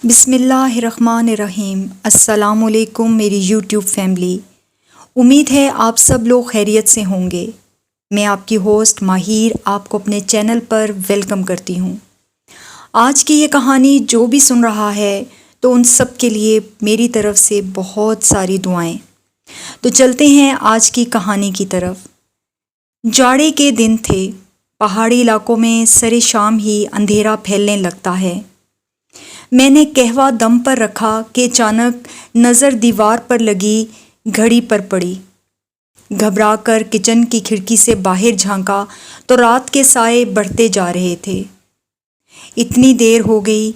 بسم اللہ الرحمن الرحیم۔ السلام علیکم میری یوٹیوب فیملی، امید ہے آپ سب لوگ خیریت سے ہوں گے۔ میں آپ کی ہوسٹ ماہیر آپ کو اپنے چینل پر ویلکم کرتی ہوں۔ آج کی یہ کہانی جو بھی سن رہا ہے تو ان سب کے لیے میری طرف سے بہت ساری دعائیں۔ تو چلتے ہیں آج کی کہانی کی طرف۔ جاڑے کے دن تھے، پہاڑی علاقوں میں سر شام ہی اندھیرا پھیلنے لگتا ہے۔ میں نے قہوہ دم پر رکھا کہ اچانک نظر دیوار پر لگی گھڑی پر پڑی۔ گھبرا کر کچن کی کھڑکی سے باہر جھانکا تو رات کے سائے بڑھتے جا رہے تھے۔ اتنی دیر ہو گئی،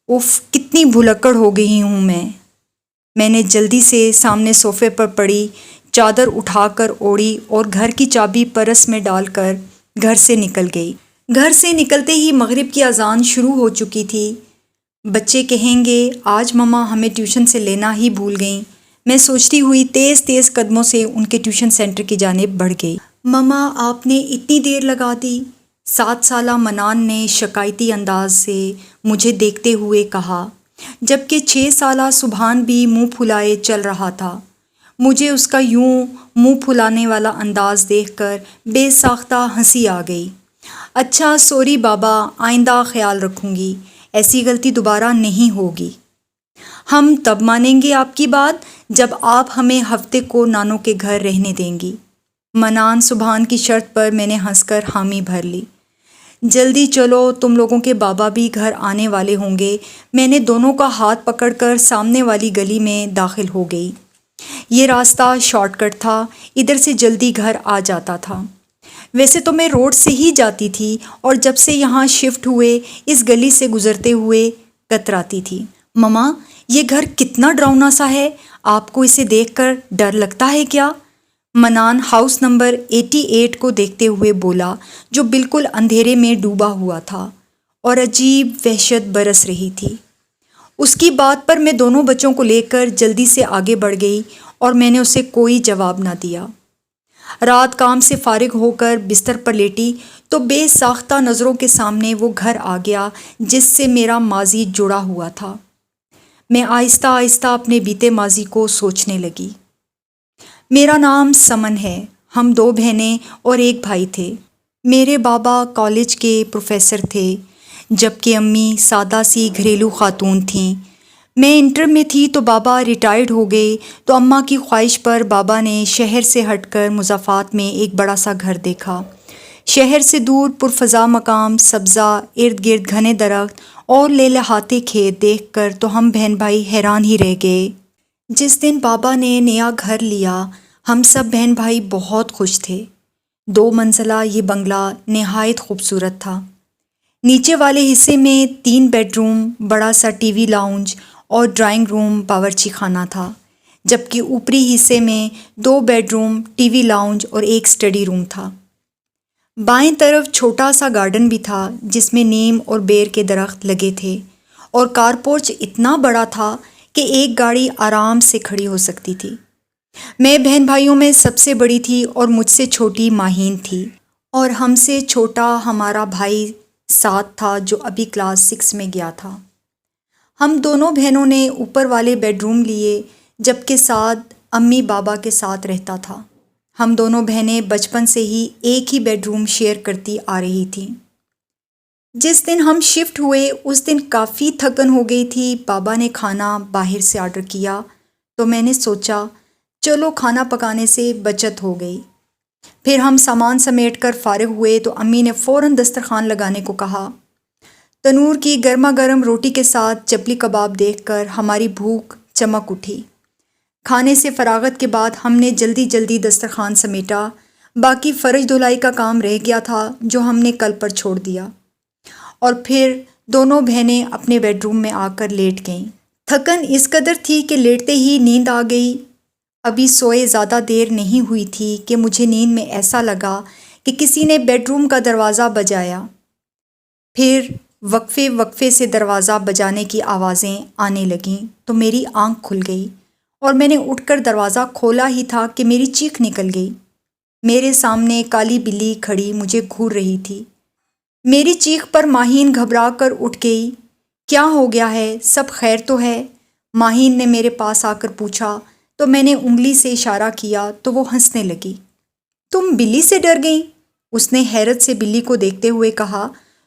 اف کتنی بھلکڑ ہو گئی ہوں میں نے جلدی سے سامنے صوفے پر پڑی چادر اٹھا کر اوڑھی اور گھر کی چابی پرس میں ڈال کر گھر سے نکل گئی۔ گھر سے نکلتے ہی مغرب کی اذان شروع ہو چکی تھی۔ بچے کہیں گے آج مما ہمیں ٹیوشن سے لینا ہی بھول گئیں، میں سوچتی ہوئی تیز تیز قدموں سے ان کے ٹیوشن سینٹر کی جانب بڑھ گئی۔ مما آپ نے اتنی دیر لگا دی، 7 سالہ منان نے شکایتی انداز سے مجھے دیکھتے ہوئے کہا، جبکہ 6 سالہ سبحان بھی منہ پھلائے چل رہا تھا۔ مجھے اس کا یوں منہ پھلانے والا انداز دیکھ کر بے ساختہ ہنسی آ گئی۔ اچھا سوری بابا، آئندہ خیال رکھوں گی، ایسی غلطی دوبارہ نہیں ہوگی۔ ہم تب مانیں گے آپ کی بات جب آپ ہمیں ہفتے کو نانوں کے گھر رہنے دیں گی۔ منان سبحان کی شرط پر میں نے ہنس کر حامی بھر لی۔ جلدی چلو، تم لوگوں کے بابا بھی گھر آنے والے ہوں گے۔ میں نے دونوں کا ہاتھ پکڑ کر سامنے والی گلی میں داخل ہو گئی۔ یہ راستہ شارٹ کٹ تھا، ادھر سے جلدی گھر آ جاتا تھا۔ ویسے تو میں روڈ سے ہی جاتی تھی اور جب سے یہاں شفٹ ہوئے اس گلی سے گزرتے ہوئے کتراتی تھی۔ مما یہ گھر کتنا ڈراؤنا سا ہے، آپ کو اسے دیکھ کر ڈر لگتا ہے کیا؟ منان ہاؤس نمبر 88 کو دیکھتے ہوئے بولا، جو بالکل اندھیرے میں ڈوبا ہوا تھا اور عجیب وحشت برس رہی تھی۔ اس کی بات پر میں دونوں بچوں کو لے کر جلدی سے آگے بڑھ گئی اور میں نے اسے کوئی جواب نہ دیا۔ رات کام سے فارغ ہو کر بستر پر لیٹی تو بے ساختہ نظروں کے سامنے وہ گھر آ گیا جس سے میرا ماضی جڑا ہوا تھا۔ میں آہستہ آہستہ اپنے بیتے ماضی کو سوچنے لگی۔ میرا نام سمن ہے، ہم 2 بہنیں اور 1 بھائی تھے۔ میرے بابا کالج کے پروفیسر تھے، جبکہ امی سادہ سی گھریلو خاتون تھیں۔ میں انٹر میں تھی تو بابا ریٹائرڈ ہو گئے تو اماں کی خواہش پر بابا نے شہر سے ہٹ کر مضافات میں ایک بڑا سا گھر دیکھا۔ شہر سے دور پرفضا مقام، سبزہ، ارد گرد گھنے درخت اور لہلہاتے کھیت دیکھ کر تو ہم بہن بھائی حیران ہی رہ گئے۔ جس دن بابا نے نیا گھر لیا ہم سب بہن بھائی بہت خوش تھے۔ 2 منزلہ یہ بنگلہ نہایت خوبصورت تھا۔ نیچے والے حصے میں 3 بیڈ روم، بڑا سا ٹی وی لاؤنج اور ڈرائنگ روم باورچی خانہ تھا، جبکہ اوپری حصے میں 2 bed room, T V lounge اور ایک اسٹڈی روم تھا۔ بائیں طرف چھوٹا سا گارڈن بھی تھا جس میں نیم اور بیر کے درخت لگے تھے اور کار پورچ اتنا بڑا تھا کہ ایک گاڑی آرام سے کھڑی ہو سکتی تھی۔ میں بہن بھائیوں میں سب سے بڑی تھی اور مجھ سے چھوٹی ماہین تھی، اور ہم سے چھوٹا ہمارا بھائی 7 تھا جو ابھی کلاس 6 میں گیا تھا۔ ہم دونوں بہنوں نے اوپر والے بیڈ روم لیے، جبکہ سعد امی بابا کے ساتھ رہتا تھا۔ ہم دونوں بہنیں بچپن سے ہی ایک ہی بیڈ روم شیئر کرتی آ رہی تھیں۔ جس دن ہم شفٹ ہوئے اس دن کافی تھکن ہو گئی تھی۔ بابا نے کھانا باہر سے آرڈر کیا تو میں نے سوچا چلو کھانا پکانے سے بچت ہو گئی۔ پھر ہم سامان سمیٹ کر فارغ ہوئے تو امی نے فوراً دسترخوان لگانے کو کہا۔ تنور کی گرما گرم روٹی کے ساتھ چپلی کباب دیکھ کر ہماری بھوک چمک اٹھی۔ کھانے سے فراغت کے بعد ہم نے جلدی جلدی دسترخوان سمیٹا، باقی فرش دھلائی کا کام رہ گیا تھا جو ہم نے کل پر چھوڑ دیا، اور پھر دونوں بہنیں اپنے بیڈ روم میں آ کر لیٹ گئیں۔ تھکن اس قدر تھی کہ لیٹتے ہی نیند آ گئی۔ ابھی سوئے زیادہ دیر نہیں ہوئی تھی کہ مجھے نیند میں ایسا لگا کہ کسی نے بیڈ روم کا دروازہ بجایا۔ پھر وقفے وقفے سے دروازہ بجانے کی آوازیں آنے لگیں تو میری آنکھ کھل گئی اور میں نے اٹھ کر دروازہ کھولا ہی تھا کہ میری چیخ نکل گئی۔ میرے سامنے کالی بلی کھڑی مجھے گھور رہی تھی۔ میری چیخ پر ماہین گھبرا کر اٹھ گئی۔ کیا ہو گیا ہے؟ سب خیر تو ہے؟ ماہین نے میرے پاس آ کر پوچھا تو میں نے انگلی سے اشارہ کیا تو وہ ہنسنے لگی۔ تم بلی سے ڈر گئیں؟ اس نے حیرت سے بلی کو دیکھتے ہوئے کہا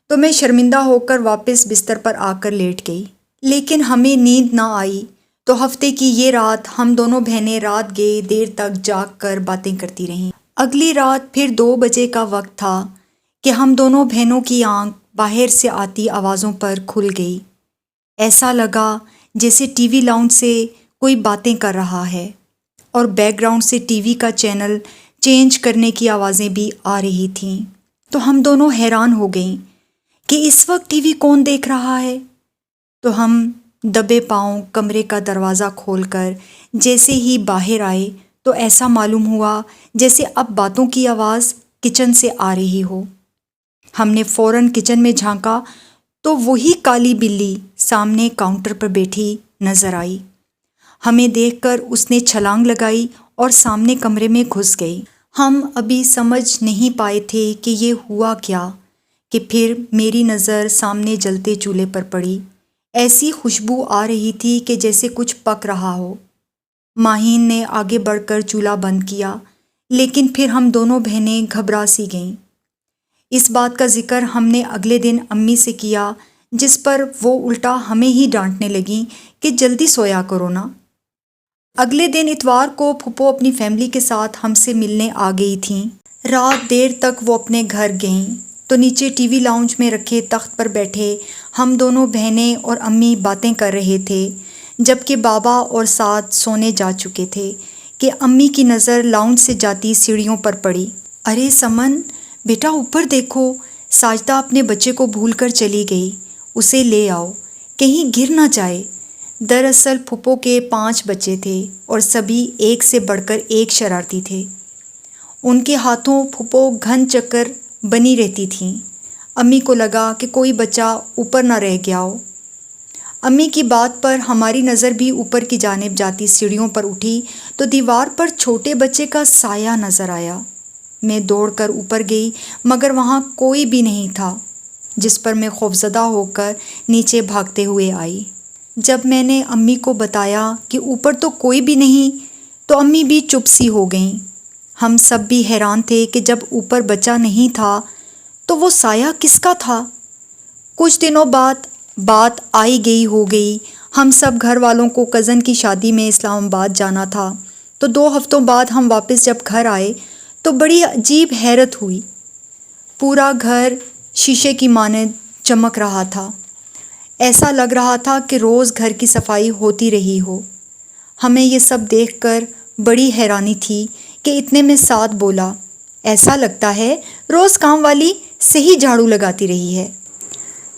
تو میں شرمندہ ہو کر واپس بستر پر آ کر لیٹ گئی۔ لیکن ہمیں نیند نہ آئی تو ہفتے کی یہ رات ہم دونوں بہنیں رات گئے دیر تک جاگ کر باتیں کرتی رہیں۔ اگلی رات پھر 2 بجے کا وقت تھا کہ ہم دونوں بہنوں کی آنکھ باہر سے آتی آوازوں پر کھل گئی۔ ایسا لگا جیسے ٹی وی لاؤنج سے کوئی باتیں کر رہا ہے اور بیک گراؤنڈ سے ٹی وی کا چینل چینج کرنے کی آوازیں بھی آ رہی تھیں۔ تو ہم دونوں حیران ہو گئیں کہ اس وقت ٹی وی کون دیکھ رہا ہے؟ تو ہم دبے پاؤں کمرے کا دروازہ کھول کر جیسے ہی باہر آئے تو ایسا معلوم ہوا جیسے اب باتوں کی آواز کچن سے آ رہی ہو۔ ہم نے فوراً کچن میں جھانکا تو وہی کالی بلی سامنے کاؤنٹر پر بیٹھی نظر آئی۔ ہمیں دیکھ کر اس نے چھلانگ لگائی اور سامنے کمرے میں گھس گئی۔ ہم ابھی سمجھ نہیں پائے تھے کہ یہ ہوا کیا کہ پھر میری نظر سامنے جلتے چولہے پر پڑی۔ ایسی خوشبو آ رہی تھی کہ جیسے کچھ پک رہا ہو۔ ماہین نے آگے بڑھ کر چولہا بند کیا، لیکن پھر ہم دونوں بہنیں گھبرا سی گئیں۔ اس بات کا ذکر ہم نے اگلے دن امی سے کیا، جس پر وہ الٹا ہمیں ہی ڈانٹنے لگیں کہ جلدی سویا کرو نا۔ اگلے دن اتوار کو پھپھو اپنی فیملی کے ساتھ ہم سے ملنے آ گئی تھیں۔ رات دیر تک وہ اپنے گھر گئیں تو نیچے ٹی وی لاؤنج میں رکھے تخت پر بیٹھے ہم دونوں بہنیں اور امی باتیں کر رہے تھے، جبکہ بابا اور سعد سونے جا چکے تھے کہ امی کی نظر لاؤنج سے جاتی سیڑھیوں پر پڑی۔ ارے سمن بیٹا، اوپر دیکھو، ساجدہ اپنے بچے کو بھول کر چلی گئی، اسے لے آؤ، کہیں گر نہ جائے۔ دراصل پھپھو کے 5 بچے تھے اور سبھی ایک سے بڑھ کر ایک شرارتی تھے۔ ان کے ہاتھوں پھپھو گھن چکر بنی رہتی تھیں۔ امی کو لگا کہ کوئی بچہ اوپر نہ رہ گیا ہو۔ امی کی بات پر ہماری نظر بھی اوپر کی جانب جاتی سیڑھیوں پر اٹھی تو دیوار پر چھوٹے بچے کا سایہ نظر آیا۔ میں دوڑ کر اوپر گئی مگر وہاں کوئی بھی نہیں تھا، جس پر میں خوفزدہ ہو کر نیچے بھاگتے ہوئے آئی۔ جب میں نے امی کو بتایا کہ اوپر تو کوئی بھی نہیں تو امی بھی چپ سی ہو گئیں۔ ہم سب بھی حیران تھے کہ جب اوپر بچہ نہیں تھا تو وہ سایہ کس کا تھا؟ کچھ دنوں بعد بات آئی گئی ہو گئی، ہم سب گھر والوں کو کزن کی شادی میں اسلام آباد جانا تھا، تو 2 ہفتوں بعد ہم واپس جب گھر آئے تو بڑی عجیب حیرت ہوئی۔ پورا گھر شیشے کی مانند چمک رہا تھا، ایسا لگ رہا تھا کہ روز گھر کی صفائی ہوتی رہی ہو۔ ہمیں یہ سب دیکھ کر بڑی حیرانی تھی کہ اتنے میں سعد بولا، ایسا لگتا ہے روز کام والی صحیح جھاڑو لگاتی رہی ہے۔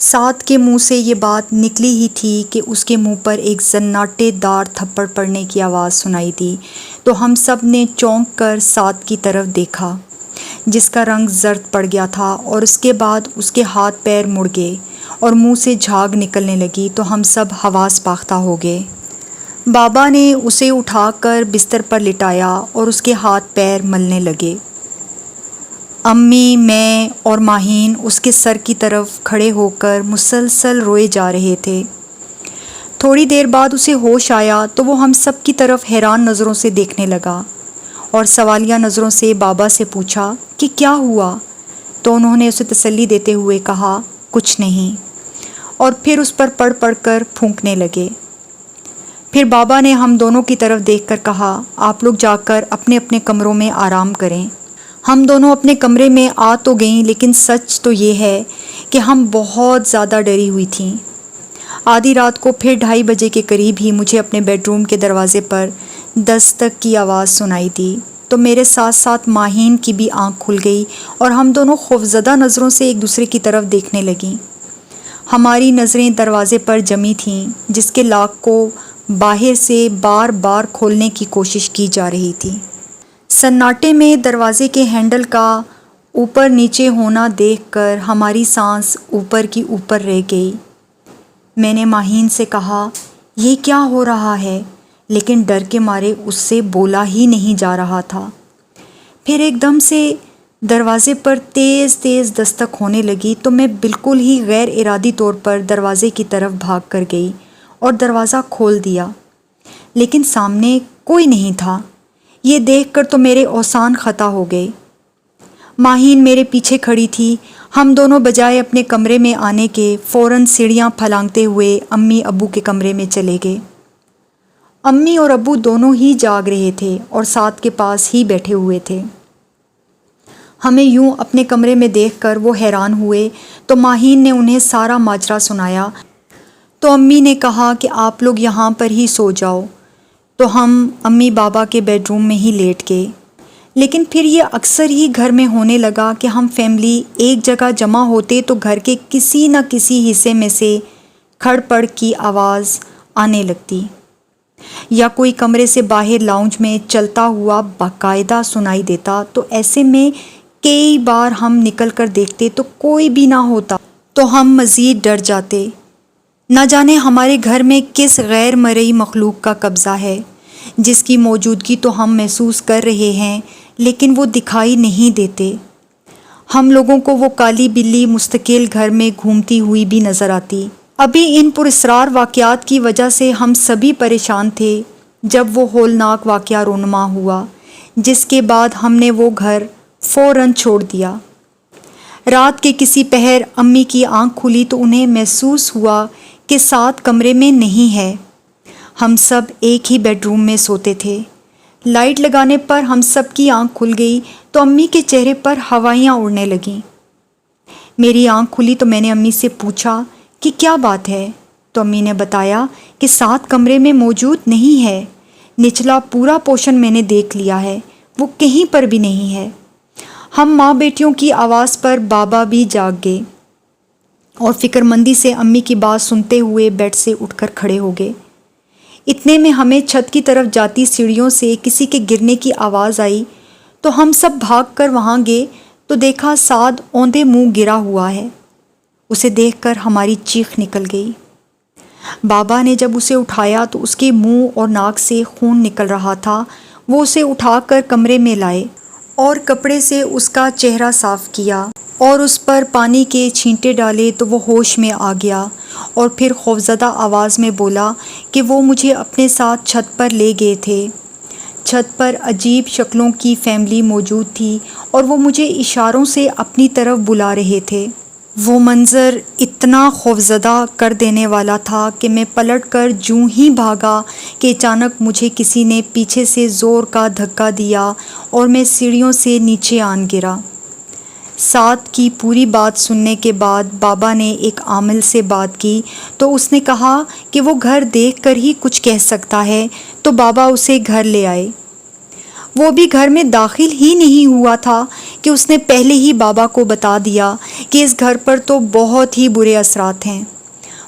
سعد کے منہ سے یہ بات نکلی ہی تھی کہ اس کے منہ پر ایک سناٹے دار تھپڑ پڑنے کی آواز سنائی دی تو ہم سب نے چونک کر سعد کی طرف دیکھا، جس کا رنگ زرد پڑ گیا تھا، اور اس کے بعد اس کے ہاتھ پیر مڑ گئے اور منہ سے جھاگ نکلنے لگی تو ہم سب حواس باختہ ہو گئے۔ بابا نے اسے اٹھا کر بستر پر لٹایا اور اس کے ہاتھ پیر ملنے لگے۔ امی، میں اور ماہین اس کے سر کی طرف کھڑے ہو کر مسلسل روئے جا رہے تھے۔ تھوڑی دیر بعد اسے ہوش آیا تو وہ ہم سب کی طرف حیران نظروں سے دیکھنے لگا اور سوالیہ نظروں سے بابا سے پوچھا کہ کیا ہوا؟ تو انہوں نے اسے تسلی دیتے ہوئے کہا کچھ نہیں، اور پھر اس پر پڑھ پڑھ کر پھونکنے لگے۔ پھر بابا نے ہم دونوں کی طرف دیکھ کر کہا، آپ لوگ جا کر اپنے اپنے کمروں میں آرام کریں۔ ہم دونوں اپنے کمرے میں آ تو گئیں، لیکن سچ تو یہ ہے کہ ہم بہت زیادہ ڈری ہوئی تھیں۔ آدھی رات کو پھر 2:30 بجے کے قریب ہی مجھے اپنے بیڈ روم کے دروازے پر دستک کی آواز سنائی دی تو میرے ساتھ ساتھ ماہین کی بھی آنکھ کھل گئی اور ہم دونوں خوفزدہ نظروں سے ایک دوسرے کی طرف دیکھنے لگیں۔ ہماری نظریں دروازے پر جمی تھیں، جس کے لاک کو باہر سے بار بار کھولنے کی کوشش کی جا رہی تھی۔ سناٹے میں دروازے کے ہینڈل کا اوپر نیچے ہونا دیکھ کر ہماری سانس اوپر کی اوپر رہ گئی۔ میں نے ماہین سے کہا، یہ کیا ہو رہا ہے؟ لیکن ڈر کے مارے اس سے بولا ہی نہیں جا رہا تھا۔ پھر ایک دم سے دروازے پر تیز تیز دستک ہونے لگی تو میں بالکل ہی غیر ارادی طور پر دروازے کی طرف بھاگ کر گئی اور دروازہ کھول دیا، لیکن سامنے کوئی نہیں تھا۔ یہ دیکھ کر تو میرے اوسان خطا ہو گئے۔ ماہین میرے پیچھے کھڑی تھی۔ ہم دونوں بجائے اپنے کمرے میں آنے کے فوراً سیڑھیاں پھلانگتے ہوئے امی ابو کے کمرے میں چلے گئے۔ امی اور ابو دونوں ہی جاگ رہے تھے اور ساتھ کے پاس ہی بیٹھے ہوئے تھے۔ ہمیں یوں اپنے کمرے میں دیکھ کر وہ حیران ہوئے تو ماہین نے انہیں سارا ماجرا سنایا۔ تو امی نے کہا کہ آپ لوگ یہاں پر ہی سو جاؤ، تو ہم امی بابا کے بیڈ روم میں ہی لیٹ گئے۔ لیکن پھر یہ اکثر ہی گھر میں ہونے لگا کہ ہم فیملی ایک جگہ جمع ہوتے تو گھر کے کسی نہ کسی حصے میں سے کھڑ پڑ کی آواز آنے لگتی، یا کوئی کمرے سے باہر لاؤنج میں چلتا ہوا باقاعدہ سنائی دیتا۔ تو ایسے میں کئی بار ہم نکل کر دیکھتے تو کوئی بھی نہ ہوتا تو ہم مزید ڈر جاتے۔ نہ جانے ہمارے گھر میں کس غیر مرئی مخلوق کا قبضہ ہے، جس کی موجودگی تو ہم محسوس کر رہے ہیں لیکن وہ دکھائی نہیں دیتے۔ ہم لوگوں کو وہ کالی بلی مستقل گھر میں گھومتی ہوئی بھی نظر آتی۔ ابھی ان پراسرار واقعات کی وجہ سے ہم سبھی پریشان تھے جب وہ ہولناک واقعہ رونما ہوا، جس کے بعد ہم نے وہ گھر فوراً چھوڑ دیا۔ رات کے کسی پہر امی کی آنکھ کھلی تو انہیں محسوس ہوا کہ ساتھ کمرے میں نہیں ہے۔ ہم سب ایک ہی بیڈ روم میں سوتے تھے۔ لائٹ لگانے پر ہم سب کی آنکھ کھل گئی تو امی کے چہرے پر ہوائیاں اڑنے لگیں۔ میری آنکھ کھلی تو میں نے امی سے پوچھا کہ کیا بات ہے، تو امی نے بتایا کہ ساتھ کمرے میں موجود نہیں ہے۔ نچلا پورا پورشن میں نے دیکھ لیا ہے، وہ کہیں پر بھی نہیں ہے۔ ہم ماں بیٹیوں کی آواز پر بابا بھی جاگ گئے اور فکر مندی سے امی کی بات سنتے ہوئے بیڈ سے اٹھ کر کھڑے ہو گئے۔ اتنے میں ہمیں چھت کی طرف جاتی سیڑھیوں سے کسی کے گرنے کی آواز آئی تو ہم سب بھاگ کر وہاں گئے تو دیکھا سعد اوندے منہ گرا ہوا ہے۔ اسے دیکھ کر ہماری چیخ نکل گئی۔ بابا نے جب اسے اٹھایا تو اس کے منہ اور ناک سے خون نکل رہا تھا۔ وہ اسے اٹھا کر کمرے میں لائے اور کپڑے سے اس کا چہرہ صاف کیا اور اس پر پانی کے چھینٹے ڈالے تو وہ ہوش میں آ گیا، اور پھر خوفزدہ آواز میں بولا کہ وہ مجھے اپنے ساتھ چھت پر لے گئے تھے۔ چھت پر عجیب شکلوں کی فیملی موجود تھی اور وہ مجھے اشاروں سے اپنی طرف بلا رہے تھے۔ وہ منظر اتنا خوفزدہ کر دینے والا تھا کہ میں پلٹ کر جوں ہی بھاگا کہ اچانک مجھے کسی نے پیچھے سے زور کا دھکا دیا اور میں سیڑھیوں سے نیچے آن گرا۔ سعد کی پوری بات سننے کے بعد بابا نے ایک عامل سے بات کی تو اس نے کہا کہ وہ گھر دیکھ کر ہی کچھ کہہ سکتا ہے، تو بابا اسے گھر لے آئے۔ وہ بھی گھر میں داخل ہی نہیں ہوا تھا کہ اس نے پہلے ہی بابا کو بتا دیا کہ اس گھر پر تو بہت ہی برے اثرات ہیں۔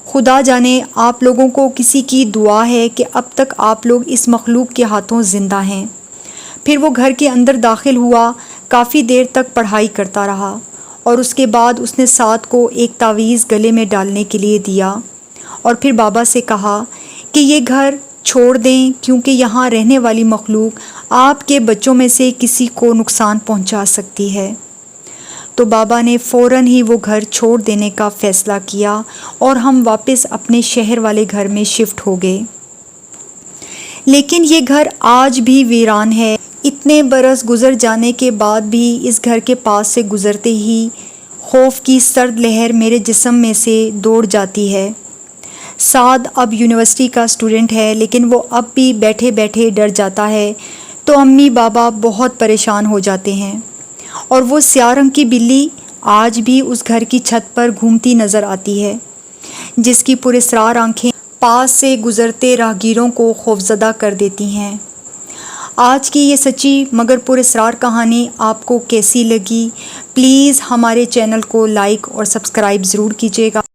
خدا جانے آپ لوگوں کو کسی کی دعا ہے کہ اب تک آپ لوگ اس مخلوق کے ہاتھوں زندہ ہیں۔ پھر وہ گھر کے اندر داخل ہوا، کافی دیر تک پڑھائی کرتا رہا، اور اس کے بعد اس نے سعد کو ایک تعویذ گلے میں ڈالنے کے لیے دیا، اور پھر بابا سے کہا کہ یہ گھر چھوڑ دیں کیونکہ یہاں رہنے والی مخلوق آپ کے بچوں میں سے کسی کو نقصان پہنچا سکتی ہے۔ تو بابا نے فوراً ہی وہ گھر چھوڑ دینے کا فیصلہ کیا اور ہم واپس اپنے شہر والے گھر میں شفٹ ہو گئے۔ لیکن یہ گھر آج بھی ویران ہے۔ اتنے برس گزر جانے کے بعد بھی اس گھر کے پاس سے گزرتے ہی خوف کی سرد لہر میرے جسم میں سے دوڑ جاتی ہے۔ سعد اب یونیورسٹی کا اسٹوڈنٹ ہے، لیکن وہ اب بھی بیٹھے بیٹھے ڈر جاتا ہے تو امی بابا بہت پریشان ہو جاتے ہیں، اور وہ سیاہ رنگ کی بلی آج بھی اس گھر کی چھت پر گھومتی نظر آتی ہے، جس کی پراسرار آنکھیں پاس سے گزرتے راہگیروں کو خوفزدہ کر دیتی ہیں۔ آج کی یہ سچی مگر پراسرار کہانی آپ کو کیسی لگی؟ پلیز ہمارے چینل کو لائک اور سبسکرائب ضرور کیجیے گا۔